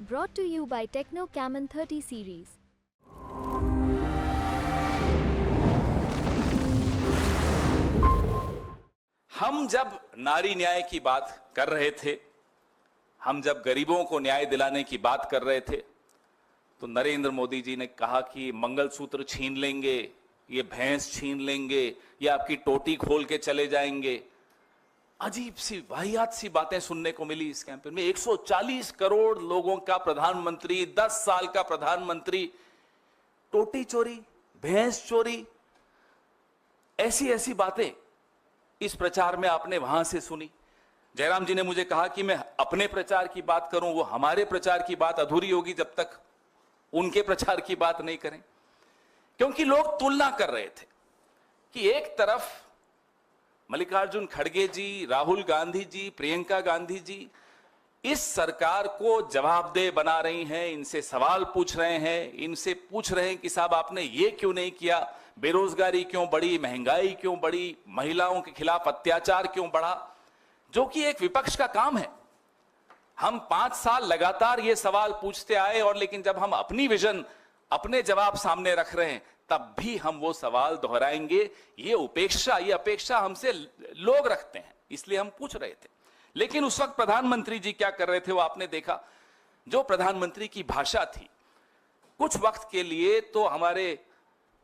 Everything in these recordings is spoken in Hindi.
Brought to you by Techno Camon 30 series. हम जब नारी न्याय की बात कर रहे थे, हम जब गरीबों को न्याय दिलाने की बात कर रहे थे, तो नरेंद्र मोदी जी ने कहा कि मंगलसूत्र छीन लेंगे, ये भैंस छीन लेंगे, ये आपकी टोटी खोल के चले जाएंगे। अजीब सी वाहियात सी बातें सुनने को मिली इस कैंपेन में। 140 करोड़ लोगों का प्रधानमंत्री, 10 साल का प्रधानमंत्री, टोटी चोरी, भैंस चोरी, ऐसी ऐसी बातें इस प्रचार में आपने वहां से सुनी। जयराम जी ने मुझे कहा कि मैं अपने प्रचार की बात करूं, वो हमारे प्रचार की बात अधूरी होगी जब तक उनके प्रचार की बात नहीं करें, क्योंकि लोग तुलना कर रहे थे कि एक तरफ मल्लिकार्जुन खड़गे जी, राहुल गांधी जी, प्रियंका गांधी जी इस सरकार को जवाबदेह बना रही हैं, इनसे सवाल पूछ रहे हैं, इनसे पूछ रहे हैं कि साहब आपने ये क्यों नहीं किया, बेरोजगारी क्यों बढ़ी, महंगाई क्यों बढ़ी, महिलाओं के खिलाफ अत्याचार क्यों बढ़ा, जो कि एक विपक्ष का काम है। हम 5 साल लगातार ये सवाल पूछते आए, और लेकिन जब हम अपनी विजन, अपने जवाब सामने रख रहे हैं, तब भी हम वो सवाल दोहराएंगे। ये अपेक्षा हमसे लोग रखते हैं, इसलिए हम पूछ रहे थे। लेकिन उस वक्त प्रधानमंत्री जी क्या कर रहे थे वो आपने देखा। जो प्रधानमंत्री की भाषा थी, कुछ वक्त के लिए तो हमारे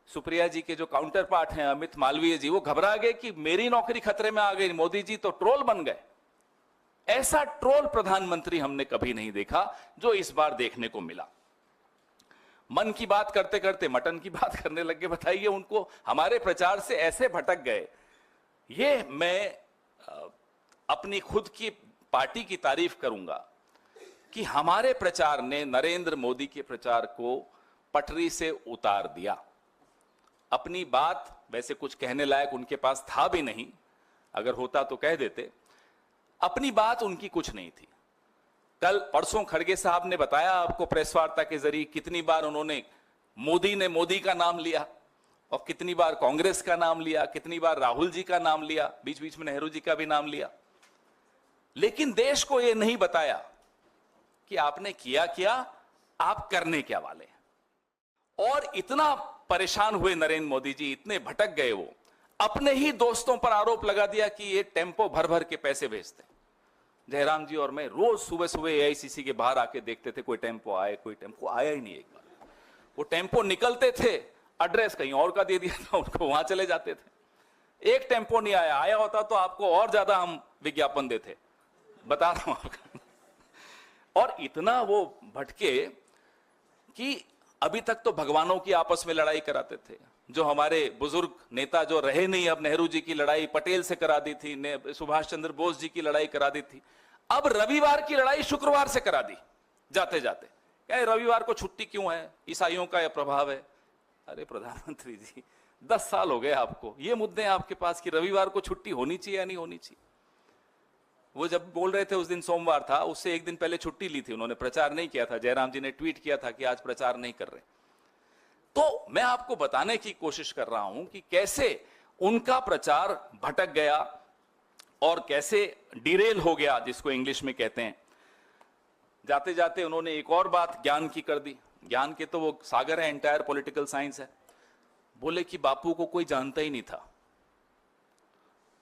सुप्रिया जी के जो काउंटर पार्ट हैं अमित मालवीय जी, वो घबरा गए कि मेरी नौकरी खतरे में आ गई, मोदी जी तो ट्रोल बन गए। ऐसा ट्रोल प्रधानमंत्री हमने कभी नहीं देखा जो इस बार देखने को मिला। मन की बात करते करते मटन की बात करने लगे। बताइए, उनको हमारे प्रचार से ऐसे भटक गए। ये मैं अपनी खुद की पार्टी की तारीफ करूंगा कि हमारे प्रचार ने नरेंद्र मोदी के प्रचार को पटरी से उतार दिया। अपनी बात वैसे कुछ कहने लायक उनके पास था भी नहीं, अगर होता तो कह देते। अपनी बात उनकी कुछ नहीं थी। कल परसों खड़गे साहब ने बताया आपको प्रेस वार्ता के जरिए कितनी बार उन्होंने मोदी का नाम लिया, और कितनी बार कांग्रेस का नाम लिया, कितनी बार राहुल जी का नाम लिया, बीच बीच में नेहरू जी का भी नाम लिया। लेकिन देश को यह नहीं बताया कि आपने किया क्या, आप करने क्या वाले हैं। और इतना परेशान हुए नरेंद्र मोदी जी, इतने भटक गए, वो अपने ही दोस्तों पर आरोप लगा दिया कि ये टेम्पो भर भर के पैसे भेजते। जयराम जी और मैं रोज सुबह सुबह एआईसीसी के बाहर आके देखते थे कोई टेम्पो आए, कोई टेम्पो आया ही नहीं। एक बार वो टेम्पो निकलते थे, एड्रेस कहीं और का दे दिया था उनको, वहां चले जाते थे। एक टेम्पो नहीं आया, आया होता तो आपको और ज्यादा हम विज्ञापन देते, बता रहा हूं आपको। और इतना वो भटके कि अभी तक तो भगवानों की आपस में लड़ाई कराते थे। जो हमारे बुजुर्ग नेता जो रहे नहीं, अब नेहरू जी की लड़ाई पटेल से करा दी थी, सुभाष चंद्र बोस जी की लड़ाई करा दी थी, अब रविवार की लड़ाई शुक्रवार से करा दी जाते जाते। क्या रविवार को छुट्टी क्यों है, ईसाइयों का यह प्रभाव है। अरे प्रधानमंत्री जी, 10 साल हो गए आपको, ये मुद्दे हैं आपके पास कि रविवार को छुट्टी होनी चाहिए या नहीं होनी चाहिए। वो जब बोल रहे थे उस दिन सोमवार था, उससे एक दिन पहले छुट्टी ली थी उन्होंने, प्रचार नहीं किया था। जयराम जी ने ट्वीट किया था कि आज प्रचार नहीं कर रहे। तो मैं आपको बताने की कोशिश कर रहा हूं कि कैसे उनका प्रचार भटक गया और कैसे डिरेल हो गया, जिसको इंग्लिश में कहते हैं। जाते जाते उन्होंने एक और बात ज्ञान की कर दी। ज्ञान के तो वो सागर है, एंटायर पॉलिटिकल साइंस है। बोले कि बापू को कोई जानता ही नहीं था,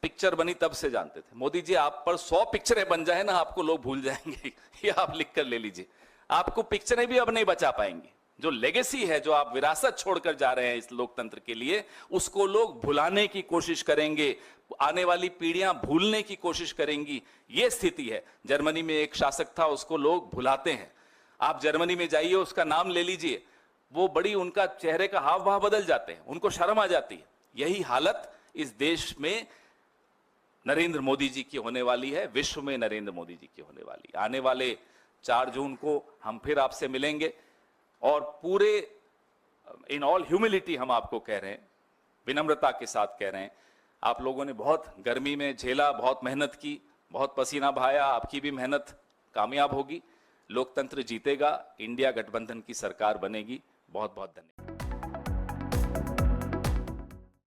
पिक्चर बनी तब से जानते थे। मोदी जी, आप पर 100 पिक्चरें बन जाए ना, आपको लोग भूल जाएंगे। ये आप लिख कर ले लीजिए, आपको पिक्चरें भी अब नहीं बचा पाएंगी। जो लेगेसी है, जो आप विरासत छोड़कर जा रहे हैं इस लोकतंत्र के लिए, उसको लोग भुलाने की कोशिश करेंगे, आने वाली पीढ़ियां भूलने की कोशिश करेंगी। ये स्थिति है। जर्मनी में एक शासक था, उसको लोग भुलाते हैं। आप जर्मनी में जाइए, उसका नाम ले लीजिए, वो बड़ी, उनका चेहरे का हाव भाव बदल जाते हैं, उनको शर्म आ जाती है। यही हालत इस देश में नरेंद्र मोदी जी की होने वाली है, विश्व में नरेंद्र मोदी जी की होने वाली। आने वाले 4 जून को हम फिर आपसे मिलेंगे, और पूरे इन ऑल ह्यूमिलिटी हम आपको कह रहे हैं, विनम्रता के साथ कह रहे हैं, आप लोगों ने बहुत गर्मी में झेला, बहुत मेहनत की, बहुत पसीना बहाया, आपकी भी मेहनत कामयाब होगी। लोकतंत्र जीतेगा, इंडिया गठबंधन की सरकार बनेगी। बहुत बहुत धन्यवाद।